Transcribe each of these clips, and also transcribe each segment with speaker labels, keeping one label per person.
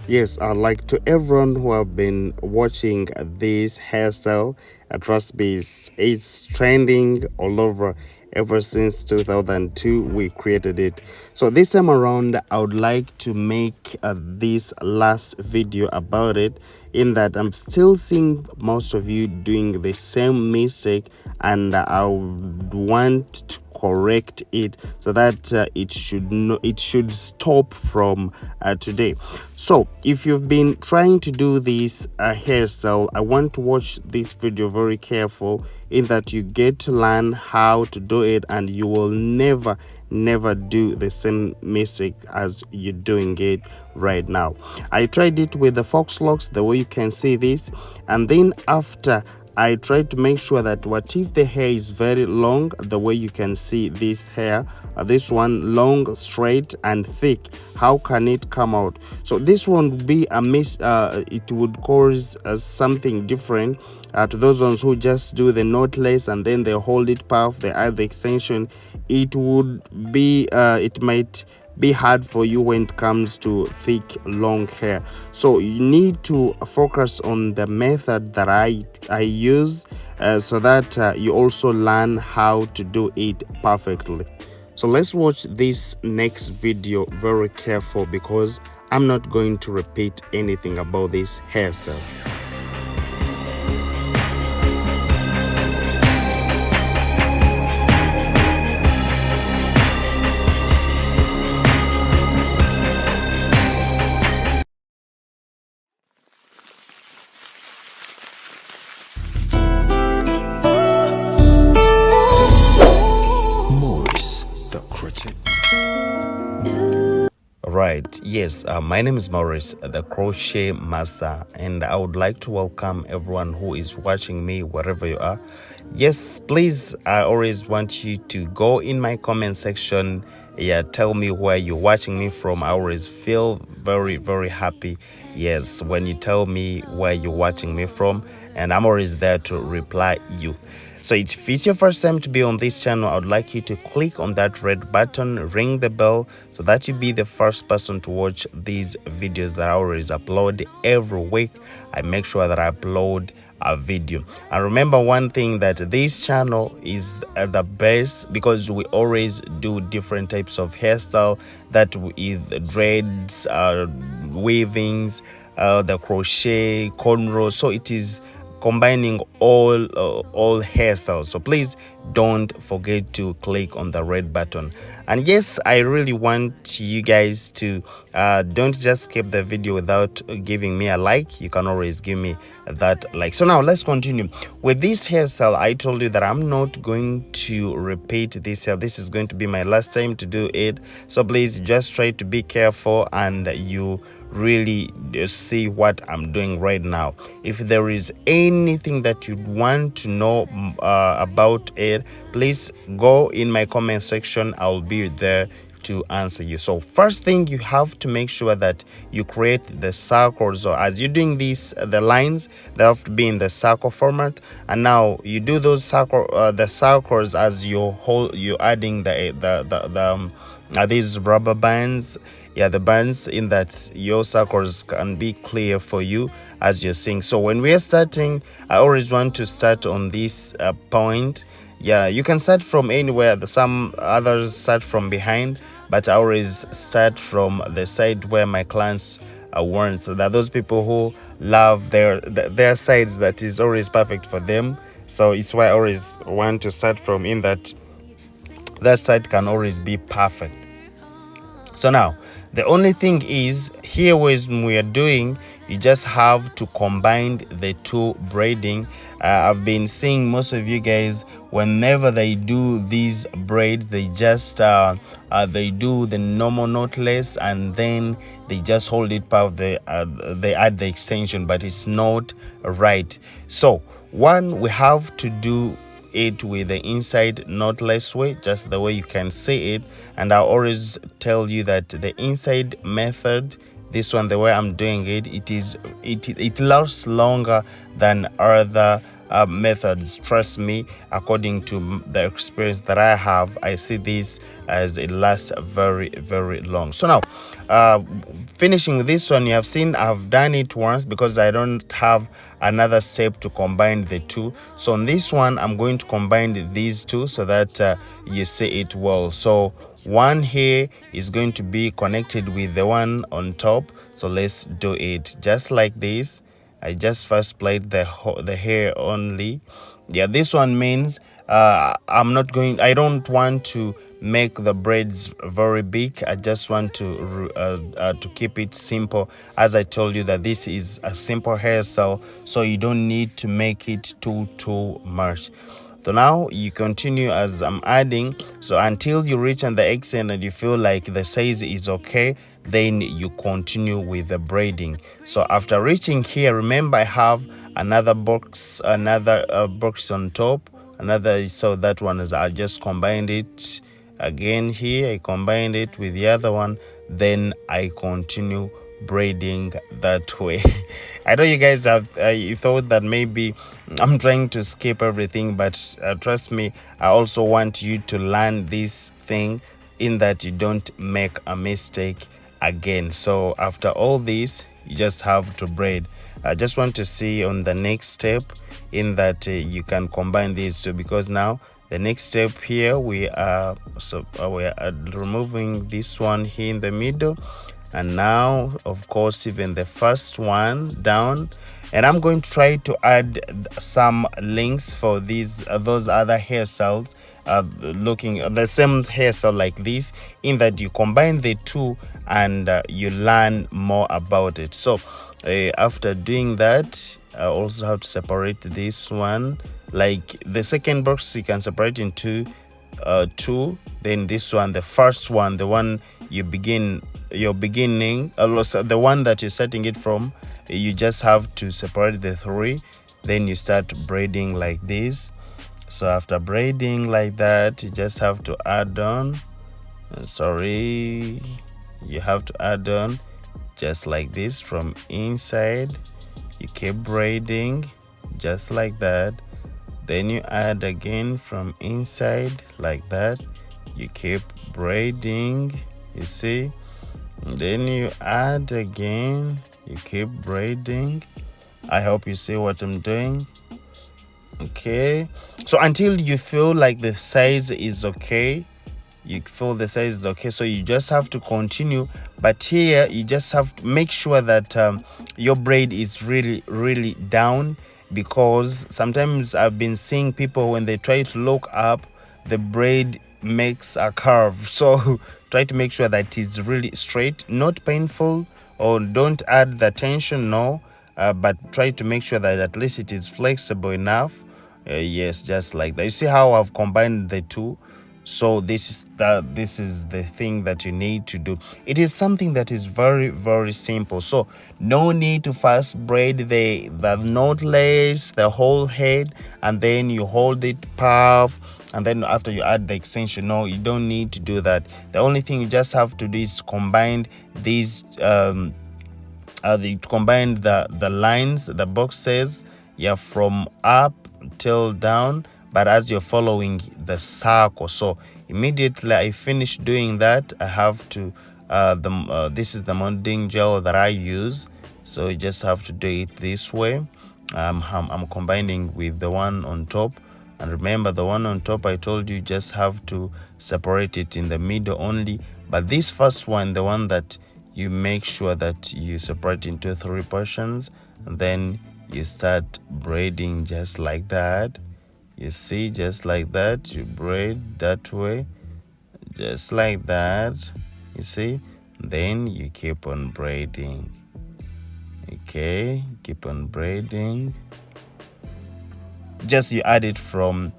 Speaker 1: Yes, I'd like to everyone who have been watching this hairstyle. Trust me, it's trending all over ever since 2002 we created it. So this time around, I would like to make this last video about it, in that I'm still seeing most of you doing the same mistake, and I would want to correct it so that it should stop from today. So if you've been trying to do this hairstyle, I want to watch this video very careful, in that you get to learn how to do it, and you will never do the same mistake as you're doing it right now. I tried it with the fox locks, the way you can see this, and then after I try to make sure that what if the hair is very long, the way you can see this hair, this one long, straight and thick, how can it come out? So this won't be a it would cause something different to those ones who just do the knotless and then they hold it puff, they add the extension. It would be it might be hard for you when it comes to thick long hair. So you need to focus on the method that I use, so that you also learn how to do it perfectly. So let's watch this next video very careful, because I'm not going to repeat anything about this hairstyle. Right, yes, my name is Maurice, the crochet master, and I would like to welcome everyone who is watching me wherever you are. Yes, please, I always want you to go in my comment section. Yeah, tell me where you're watching me from. I always feel very happy, yes, when you tell me where you're watching me from, and I'm always there to reply you. So if it's your first time to be on this channel, I would like you to click on that red button, ring the bell, so that you be the first person to watch these videos that I always upload every week. I make sure that I upload a video. And remember one thing, that this channel is the best because we always do different types of hairstyle, that with dreads, weavings, the crochet, cornrows. So it is combining all hairstyles. So please don't forget to click on the red button. And yes, I really want you guys to don't just skip the video without giving me a like. You can always give me that like. So now let's continue with this hairstyle. I told you that I'm not going to repeat this hair. This is going to be my last time to do it, so please just try to be careful and you really see what I'm doing right now. If there is anything that you want to know about it, please go in my comment section. I'll be there to answer you. So first thing, you have to make sure that you create the circles. So as you're doing this, the lines, they have to be in the circle format, and now you do those the circles as you're adding these rubber bands. Yeah, the bands, in that your circles can be clear for you as you're seeing. So when we are starting, I always want to start on this point. Yeah, you can start from anywhere. Some others start from behind, but I always start from the side where my clients want. So that those people who love their sides, that is always perfect for them. So it's why I always want to start from, in that side can always be perfect. So now the only thing is, here when we are doing, you just have to combine the two braiding. I've been seeing most of you guys, whenever they do these braids, they just they do the normal knotless and then they just hold it puff. They add the extension, but it's not right. So one, we have to do it with the inside knotless way, just the way you can see it. And I always tell you that the inside method, this one, the way I'm doing it, it lasts longer than other methods. Trust me, according to the experience that I have, I see this as it lasts very, very long. So now, finishing with this one, you have seen I've done it once because I don't have another step to combine the two. So on this one, I'm going to combine these two so that you see it well. So one here is going to be connected with the one on top. So let's do it just like this. I just first played the hair only. Yeah, this one means I don't want to make the braids very big. I just want to keep it simple. As I told you that this is a simple hairstyle, so you don't need to make it too much. So now you continue as I'm adding. So until you reach on the accent and you feel like the size is okay, then you continue with the braiding. So after reaching here, remember I have another box on top, so that one is, I just combined it again here. I combined it with the other one, then I continue braiding that way. I know you guys have you thought that maybe I'm trying to skip everything, but trust me, I also want you to learn this thing in that you don't make a mistake again. So after all this, you just have to braid. I just want to see on the next step in that you can combine these two, because now the next step here we are removing this one here in the middle, and now of course even the first one down, and I'm going to try to add some links for those other hairstyles looking the same hairstyle like this, in that you combine the two and you learn more about it. So after doing that, I also have to separate this one. Like the second box, you can separate into two. Then this one, the first one, the one you're beginning, the one that you're starting it from, you just have to separate the three. Then you start braiding like this. So after braiding like that, you just have to add on. You have to add on just like this from inside. You keep braiding just like that. Then you add again from inside like that. You keep braiding, you see. And then you add again, you keep braiding. I hope you see what I'm doing. Okay, so until you feel like the size is okay, so you just have to continue. But here you just have to make sure that your braid is really down, because sometimes I've been seeing people when they try to look up, the braid makes a curve. So try to make sure that it's really straight, not painful, or don't add the tension, no, but try to make sure that at least it is flexible enough. Yes, just like that. You see how I've combined the two? So this is the thing that you need to do. It is something that is very simple. So no need to first braid the knotless, the whole head, and then you hold it puff, and then after you add the extension. No, you don't need to do that. The only thing you just have to do is to combine these the lines, the boxes, yeah, from up till down, but as you're following the circle. So immediately I finish doing that, I have to this is the molding gel that I use, so you just have to do it this way. I'm combining with the one on top, and remember the one on top, I told you just have to separate it in the middle only. But this first one, the one that you make sure that you separate into 3 portions, and then you start braiding just like that. You see, just like that, you braid that way, just like that, you see. Then you keep on braiding. Okay, keep on braiding. Just you add it from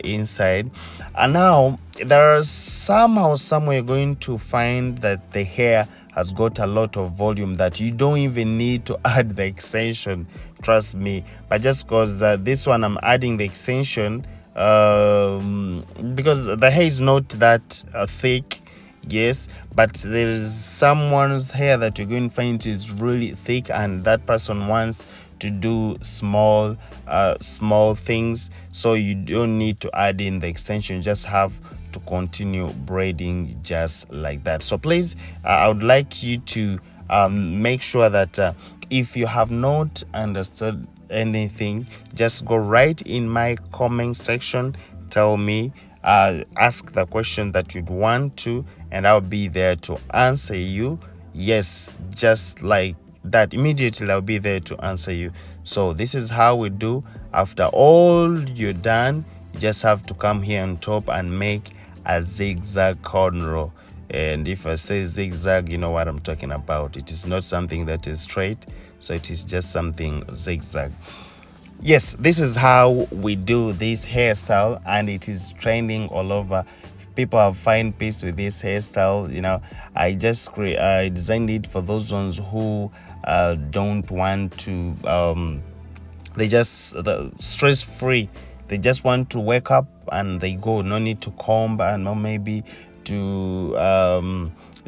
Speaker 1: inside. And now there are somewhere you're going to find that the hair has got a lot of volume that you don't even need to add the extension, trust me. But just because this one I'm adding the extension because the hair is not that thick, yes, but there is someone's hair that you're going to find is really thick, and that person wants to do small things, so you don't need to add in the extension. You just have to continue braiding just like that. So please, I would like you to make sure that if you have not understood anything, just go right in my comment section, tell me, ask the question that you'd want to, and I'll be there to answer you. Yes, just like that, immediately I'll be there to answer you. So this is how we do. After all you're done, you just have to come here on top and make a zigzag cornrow. And if I say zigzag, you know what I'm talking about. It is not something that is straight, so it is just something zigzag. Yes, this is how we do this hairstyle, and it is trending all over. People have find peace with this hairstyle. I just I designed it for those ones who don't want to they just stress free. They just want to wake up and they go, no need to comb and no maybe to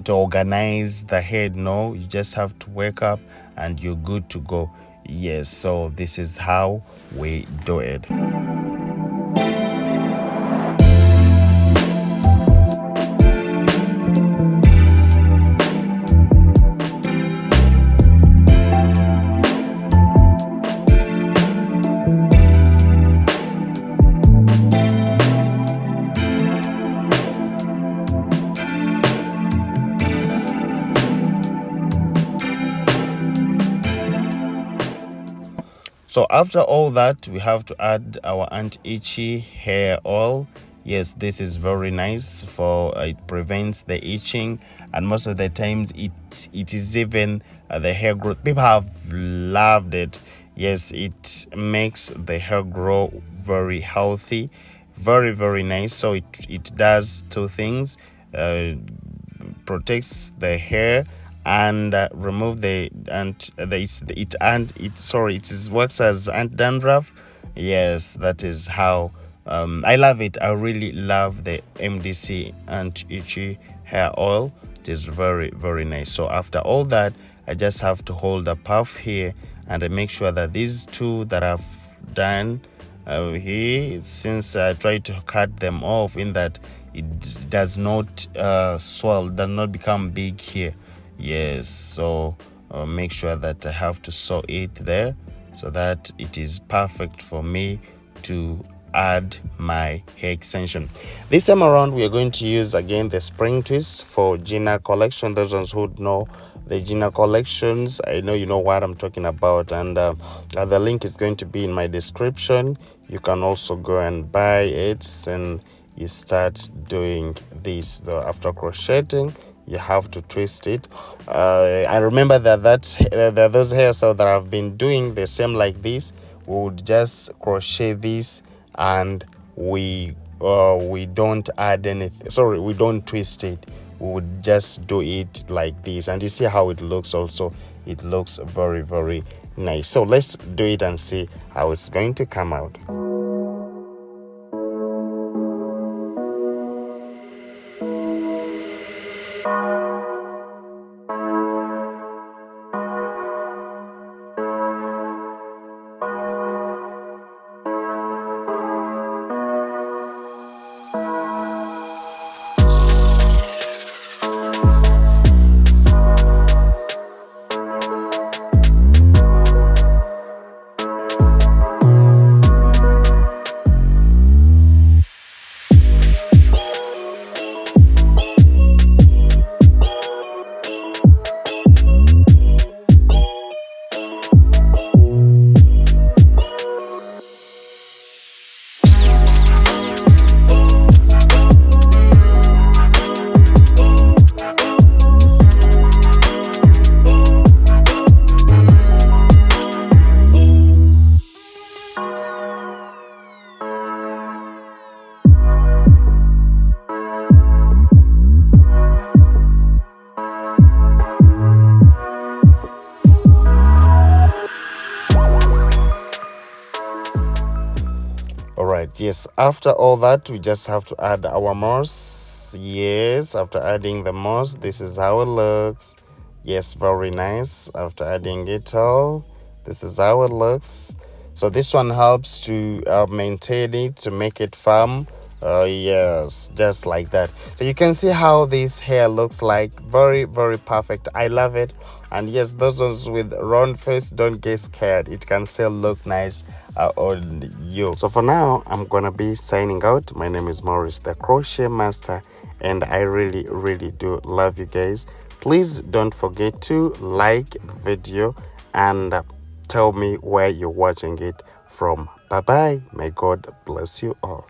Speaker 1: organize the head. No, you just have to wake up and you're good to go. Yes, so this is how we do it. So after all that, we have to add our anti-itchy hair oil. Yes, this is very nice for it prevents the itching, and most of the times it is even the hair growth. People have loved it. Yes, it makes the hair grow very healthy, very, very nice. So it does two things: protects the hair and remove the it works as anti-dandruff. Yes, that is how I love it. I really love the MDC anti-itchy hair oil. It is very, very nice. So after all that, I just have to hold a puff here, and I make sure that these two that I've done here, since I try to cut them off in that it does not swell, does not become big here. Yes, so make sure that I have to sew it there so that it is perfect for me to add my hair extension. This time around, we are going to use again the spring twist for Gina collection. Those ones who know the Gina collections, I know you know what I'm talking about, and the link is going to be in my description. You can also go and buy it, and you start doing this. Though after crocheting, you have to twist it. I remember that those hairstyles that I've been doing the same like this. We would just crochet this, and we don't add anything. Sorry, we don't twist it. We would just do it like this, and you see how it looks. Also, it looks very, very nice. So let's do it and see how it's going to come out. Yes, after all that, we just have to add our moss. Yes, after adding the moss, this is how it looks. Yes, very nice. After adding it all, This is how it looks. So this one helps to maintain it, to make it firm. Yes, just like that. So you can see how this hair looks like. Very, very perfect. I love it. And yes, those ones with round face, don't get scared. It can still look nice on you. So for now, I'm gonna be signing out. My name is Maurice, the crochet master, and I really, really do love you guys. Please don't forget to like the video and tell me where you're watching it from. Bye bye. May God bless you all.